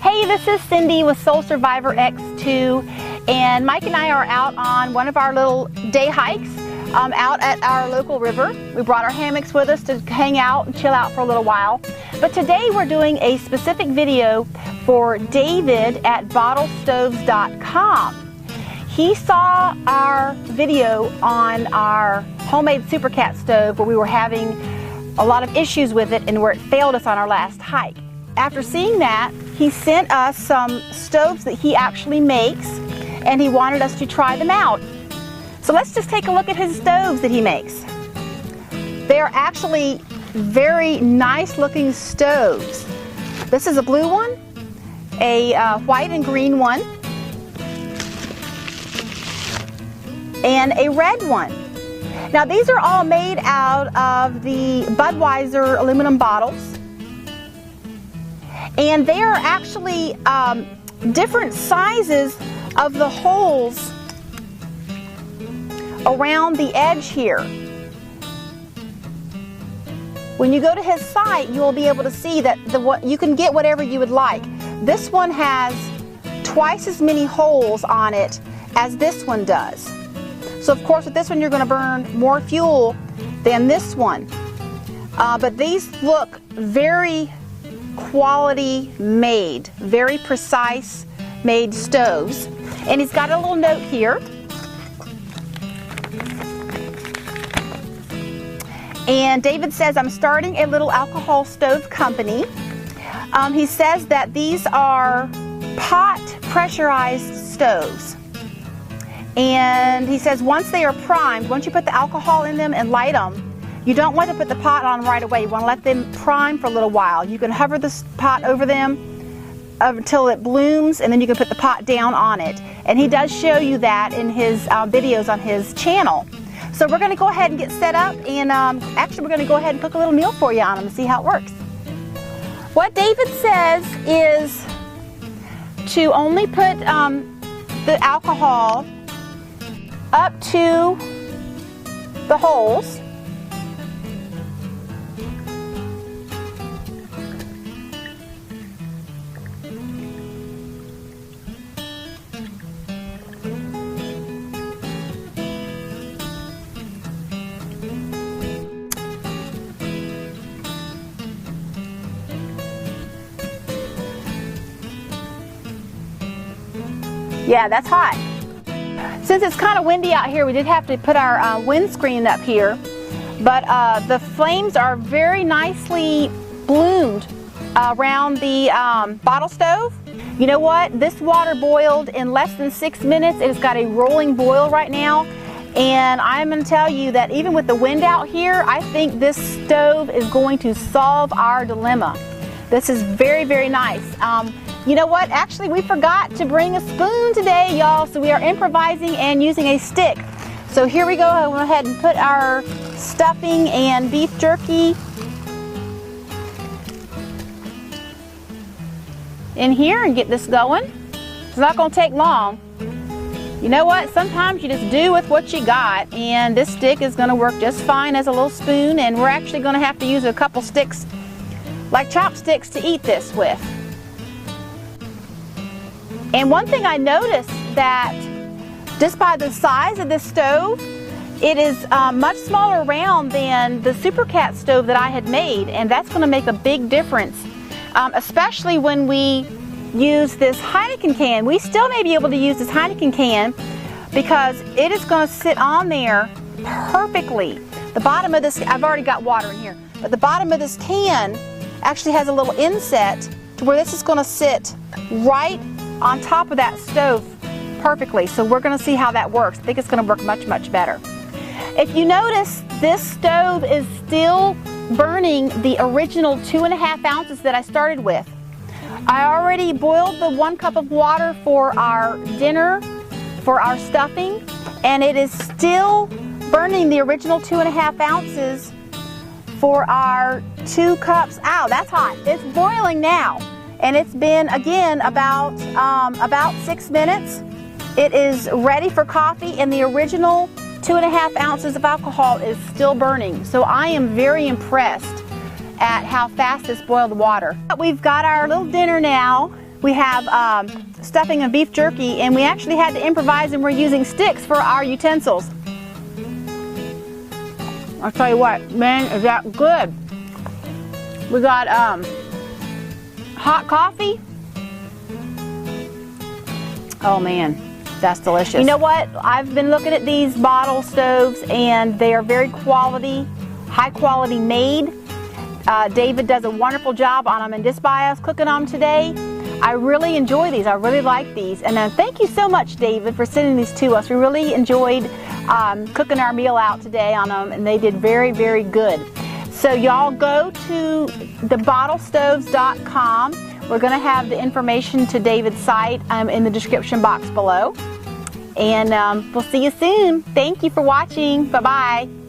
Hey, this is Cindy with Soul Survivor X2, and Mike and I are out on one of our little day hikes out at our local river. We brought our hammocks with us to hang out and chill out for a little while. But today we're doing a specific video for David at bottlestoves.com. He saw our video on our homemade SuperCat stove where we were having a lot of issues with it and where it failed us on our last hike. After seeing that, he sent us some stoves that he actually makes, and he wanted us to try them out. So let's just take a look at his stoves that he makes. They are actually very nice looking stoves. This is a blue one, a white and green one, and a red one. Now these are all made out of the Budweiser aluminum bottles. And they are actually different sizes of the holes around the edge here. When you go to his site, you will be able to see that you can get whatever you would like. This one has twice as many holes on it as this one does. So of course with this one you're going to burn more fuel than this one. But these look very quality made, very precise made stoves. And he's got a little note here. And David says, I'm starting a little alcohol stove company. He says that these are pot pressurized stoves. And he says once they are primed, once you put the alcohol in them and light them, you don't want to put the pot on right away. You want to let them prime for a little while. You can hover the pot over them until it blooms, and then you can put the pot down on it. And he does show you that in his videos on his channel. So we're going to go ahead and get set up, and actually we're going to go ahead and cook a little meal for you on them and see how it works. What David says is to only put the alcohol up to the holes. Yeah, that's hot. Since it's kind of windy out here, we did have to put our windscreen up here, but the flames are very nicely bloomed around the bottle stove. You know what? This water boiled in less than 6 minutes. It has got a rolling boil right now, and I'm going to tell you that even with the wind out here, I think this stove is going to solve our dilemma. This is very, very nice. You know what? Actually, we forgot to bring a spoon today, y'all, so we are improvising and using a stick. So here we go. I went ahead and put our stuffing and beef jerky in here and get this going. It's not going to take long. You know what? Sometimes you just do with what you got, and this stick is going to work just fine as a little spoon, and we're actually going to have to use a couple sticks, like chopsticks, to eat this with. And one thing I noticed that just by the size of this stove, it is much smaller round than the SuperCat stove that I had made, and that's going to make a big difference, especially when we use this Heineken can. We still may be able to use this Heineken can because it is going to sit on there perfectly. The bottom of this, I've already got water in here, but the bottom of this can actually has a little inset to where this is going to sit right on top of that stove perfectly. So we're going to see how that works. I think it's going to work much, much better. If you notice, this stove is still burning the original 2.5 ounces that I started with. I already boiled the 1 cup of water for our dinner, for our stuffing, and it is still burning the original 2.5 ounces for our 2 cups. Ow, that's hot. It's boiling now. And it's been, again, about 6 minutes. It is ready for coffee, and the original 2.5 ounces of alcohol is still burning. So I am very impressed at how fast this boiled water. We've got our little dinner now. We have stuffing and beef jerky, and we actually had to improvise, and we're using sticks for our utensils. I'll tell you what, man, is that good. We got hot coffee. Oh man, that's delicious. You know what? I've been looking at these bottle stoves, and they are very high quality made. David does a wonderful job on them, and just by us cooking on them today, I really enjoy these. I really like these. And thank you so much, David, for sending these to us. We really enjoyed cooking our meal out today on them, and they did very, very good. So y'all go to thebottlestoves.com. We're going to have the information to David's site in the description box below. And we'll see you soon. Thank you for watching. Bye-bye.